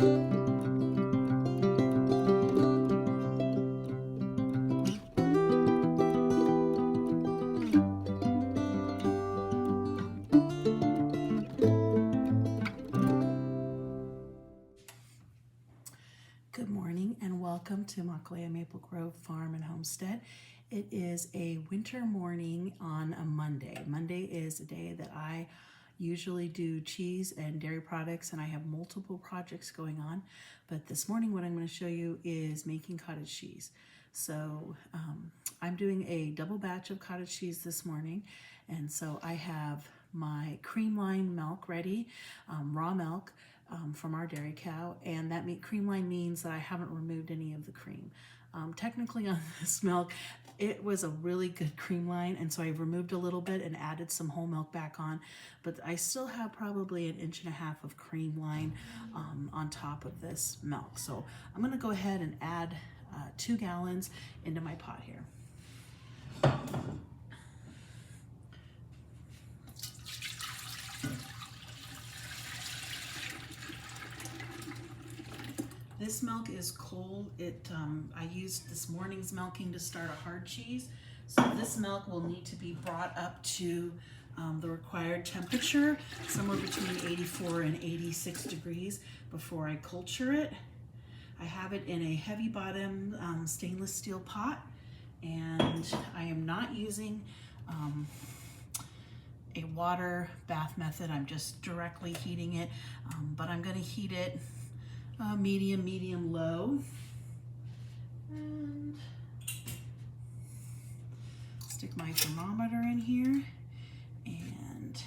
Good morning and welcome to Makalea Maple Grove Farm and Homestead. It is a winter morning on a Monday. Monday is a day that I usually do cheese and dairy products, and I have multiple projects going on. But this morning what I'm going to show you is making cottage cheese. So I'm doing a double batch of cottage cheese this morning, and so I have my cream line milk ready, raw milk from our dairy cow, and that cream line means that I haven't removed any of the cream. Technically on this milk, it was a really good cream line, and so I removed a little bit and added some whole milk back on, but I still have probably 1.5 inches of cream line on top of this milk. So I'm going to go ahead and add 2 gallons into my pot here. This milk is cold. I used this morning's milking to start a hard cheese. So this milk will need to be brought up to the required temperature, somewhere between 84 and 86 degrees before I culture it. I have it in a heavy bottom stainless steel pot, and I am not using a water bath method. I'm just directly heating it, but I'm going to heat it medium, low. And stick my thermometer in here, and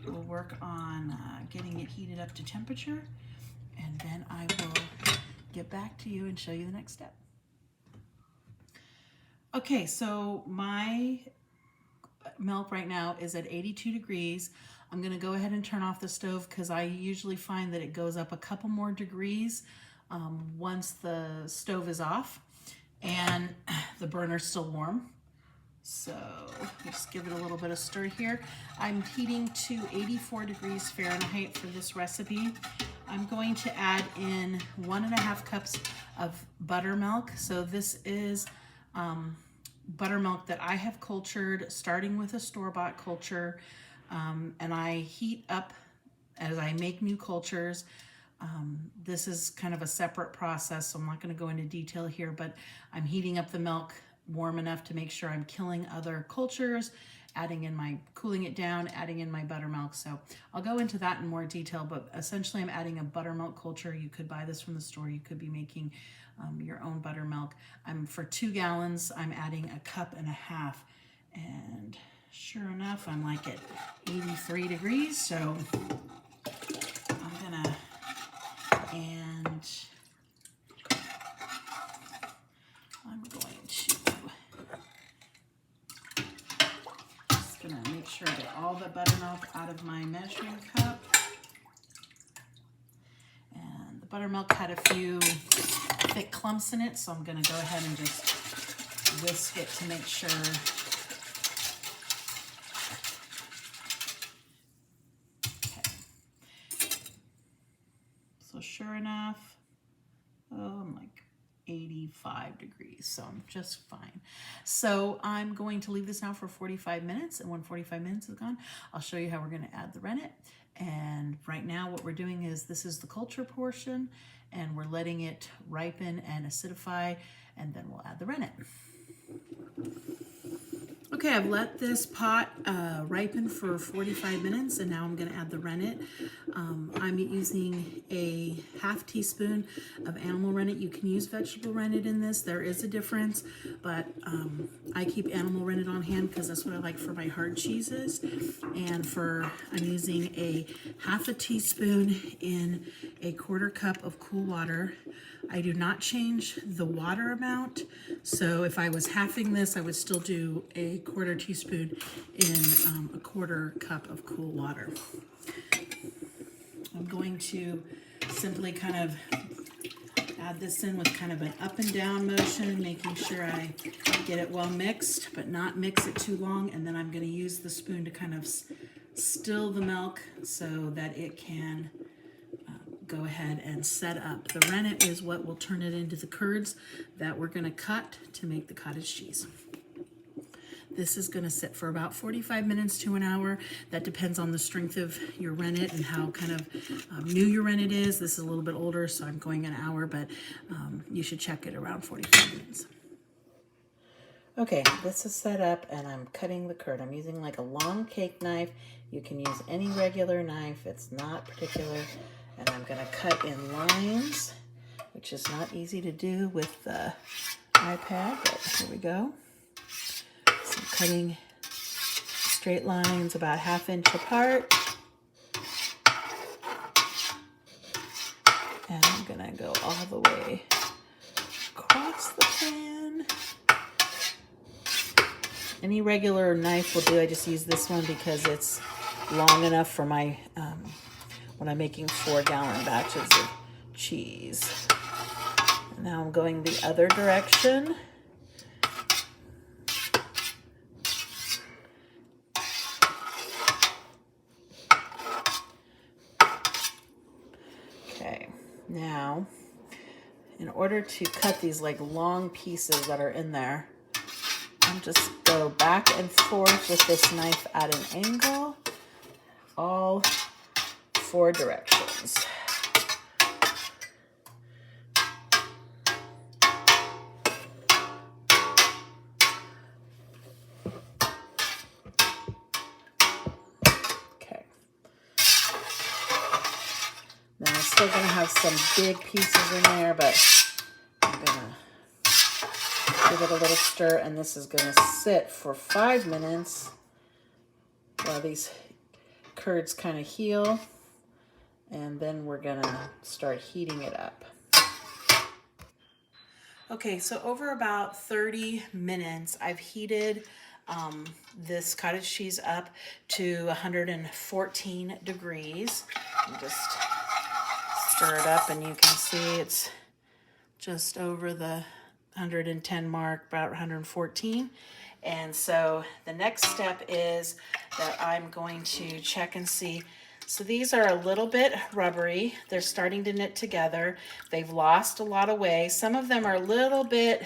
we'll work on getting it heated up to temperature, and then I will get back to you and show you the next step. Okay, so my milk right now is at 82 degrees. I'm going to go ahead and turn off the stove because I usually find that it goes up a couple more degrees once the stove is off and the burner's still warm. So just give it a little bit of stir here. I'm heating to 84 degrees Fahrenheit for this recipe. I'm going to add in 1.5 cups of buttermilk. So this is buttermilk that I have cultured, starting with a store-bought culture. And I heat up as I make new cultures. This is kind of a separate process, so I'm not going to go into detail here, but I'm heating up the milk warm enough to make sure I'm killing other cultures, cooling it down, adding in my buttermilk. So I'll go into that in more detail, but essentially I'm adding a buttermilk culture. You could buy this from the store. You could be making your own buttermilk. For 2 gallons, I'm adding 1.5 cups, and sure enough, I'm like at 83 degrees, so I'm gonna, just gonna make sure I get all the buttermilk out of my measuring cup. And the buttermilk had a few thick clumps in it, so I'm gonna go ahead and just whisk it to make sure. So sure enough, I'm like 85 degrees, so I'm just fine. So I'm going to leave this now for 45 minutes, and when 45 minutes is gone, I'll show you how we're going to add the rennet. And right now what we're doing is, this is the culture portion, and we're letting it ripen and acidify, and then we'll add the rennet. Okay, I've let this pot ripen for 45 minutes, and now I'm going to add the rennet. I'm using a 1/2 teaspoon of animal rennet. You can use vegetable rennet in this. There is a difference, but I keep animal rennet on hand because that's what I like for my hard cheeses. And I'm using a 1/2 teaspoon in a 1/4 cup of cool water. I do not change the water amount, so if I was halving this, I would still do a 1/4 teaspoon in a 1/4 cup of cool water. I'm going to simply kind of add this in with kind of an up and down motion, making sure I get it well mixed, but not mix it too long. And then I'm going to use the spoon to kind of still the milk so that it can go ahead and set up. The rennet is what will turn it into the curds that we're going to cut to make the cottage cheese. This is going to sit for about 45 minutes to an hour. That depends on the strength of your rennet and how kind of new your rennet is. This is a little bit older, so I'm going an hour, but you should check it around 45 minutes. Okay, this is set up and I'm cutting the curd. I'm using like a long cake knife. You can use any regular knife. It's not particular. And I'm going to cut in lines, which is not easy to do with the iPad, but here we go. So I'm cutting straight lines about 1/2 inch apart. And I'm going to go all the way across the pan. Any regular knife will do. I just use this one because it's long enough for my, when I'm making 4-gallon batches of cheese. And now I'm going the other direction. Okay, now in order to cut these like long pieces that are in there, I'm just go back and forth with this knife at an angle, all 4 directions. Okay. Now I'm still gonna have some big pieces in there, but I'm gonna give it a little stir, and this is going to sit for 5 minutes while these curds kind of heal, and then we're going to start heating it up. Okay, so over about 30 minutes, I've heated this cottage cheese up to 114 degrees. And just stir it up, and you can see it's just over the 110 mark, about 114. And so the next step is that I'm going to check and see. So these are a little bit rubbery. They're starting to knit together. They've lost a lot of weight. Some of them are a little bit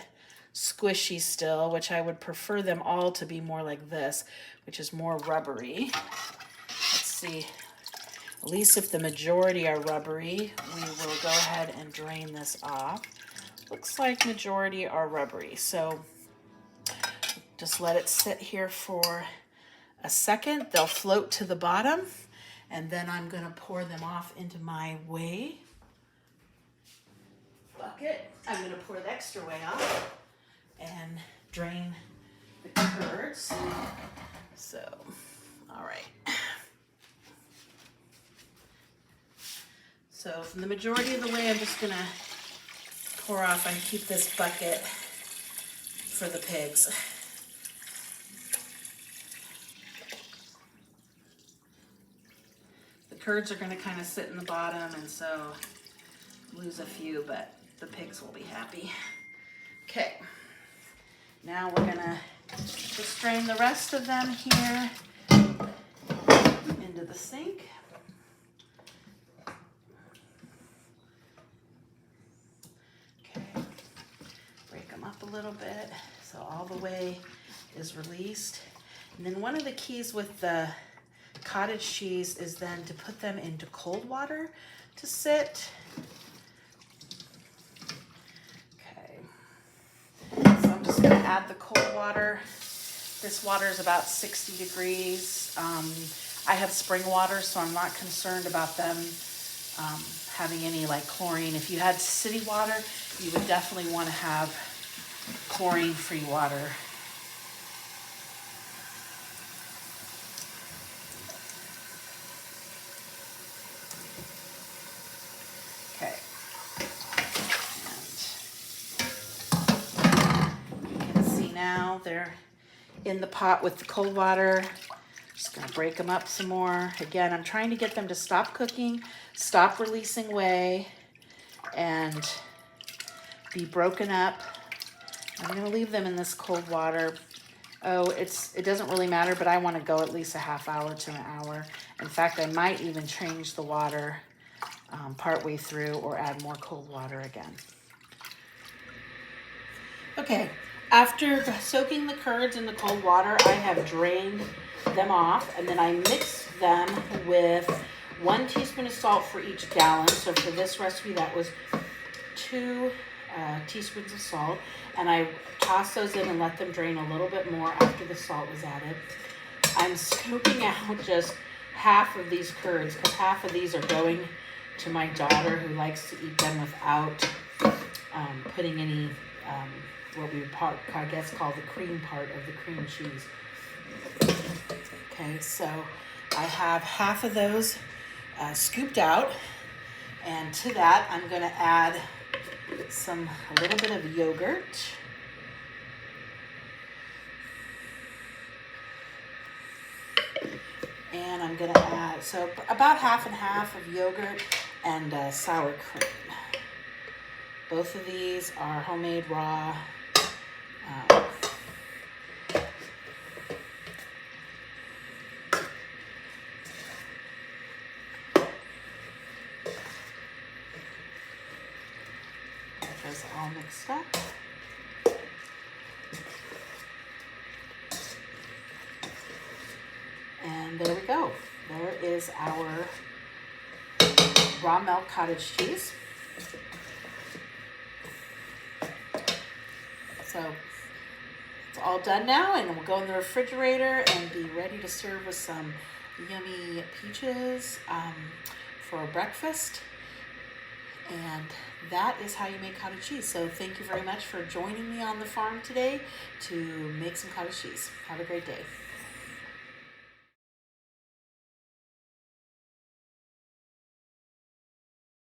squishy still, which I would prefer them all to be more like this, which is more rubbery. Let's see. At least if the majority are rubbery, we will go ahead and drain this off. Looks like majority are rubbery, so just let it sit here for a second. They'll float to the bottom, and then I'm going to pour them off into my whey bucket. I'm going to pour the extra whey off and drain the curds. So, all right. So from the majority of the whey, I'm just going to pour off and keep this bucket for the pigs. The curds are going to kind of sit in the bottom, and so lose a few, but the pigs will be happy. Okay, now we're going to just drain the rest of them here into the sink. Up a little bit so all the whey is released. And then one of the keys with the cottage cheese is then to put them into cold water to sit. Okay, so I'm just going to add the cold water. This water is about 60 degrees. I have spring water, so I'm not concerned about them having any like chlorine. If you had city water, you would definitely want to have chlorine-free water. Okay. And you can see now they're in the pot with the cold water. Just gonna break them up some more. Again, I'm trying to get them to stop cooking, stop releasing whey, and be broken up. I'm going to leave them in this cold water. Oh, it doesn't really matter, but I want to go at least a half hour to an hour. In fact, I might even change the water partway through or add more cold water again. Okay, after soaking the curds in the cold water, I have drained them off, and then I mix them with 1 teaspoon of salt for each gallon. So for this recipe, that was 2 teaspoons of salt, and I toss those in and let them drain a little bit more after the salt was added. I'm scooping out just half of these curds, because half of these are going to my daughter, who likes to eat them without putting any what we would I guess call the cream part of the cream cheese. Okay, so I have half of those scooped out, and to that I'm going to add a little bit of yogurt. And I'm going to add, so about half and half of yogurt and sour cream. Both of these are homemade raw. Those all mixed up. And there we go. There is our raw milk cottage cheese. So it's all done now, and we'll go in the refrigerator and be ready to serve with some yummy peaches for breakfast. And that is how you make cottage cheese. So thank you very much for joining me on the farm today to make some cottage cheese. Have a great day.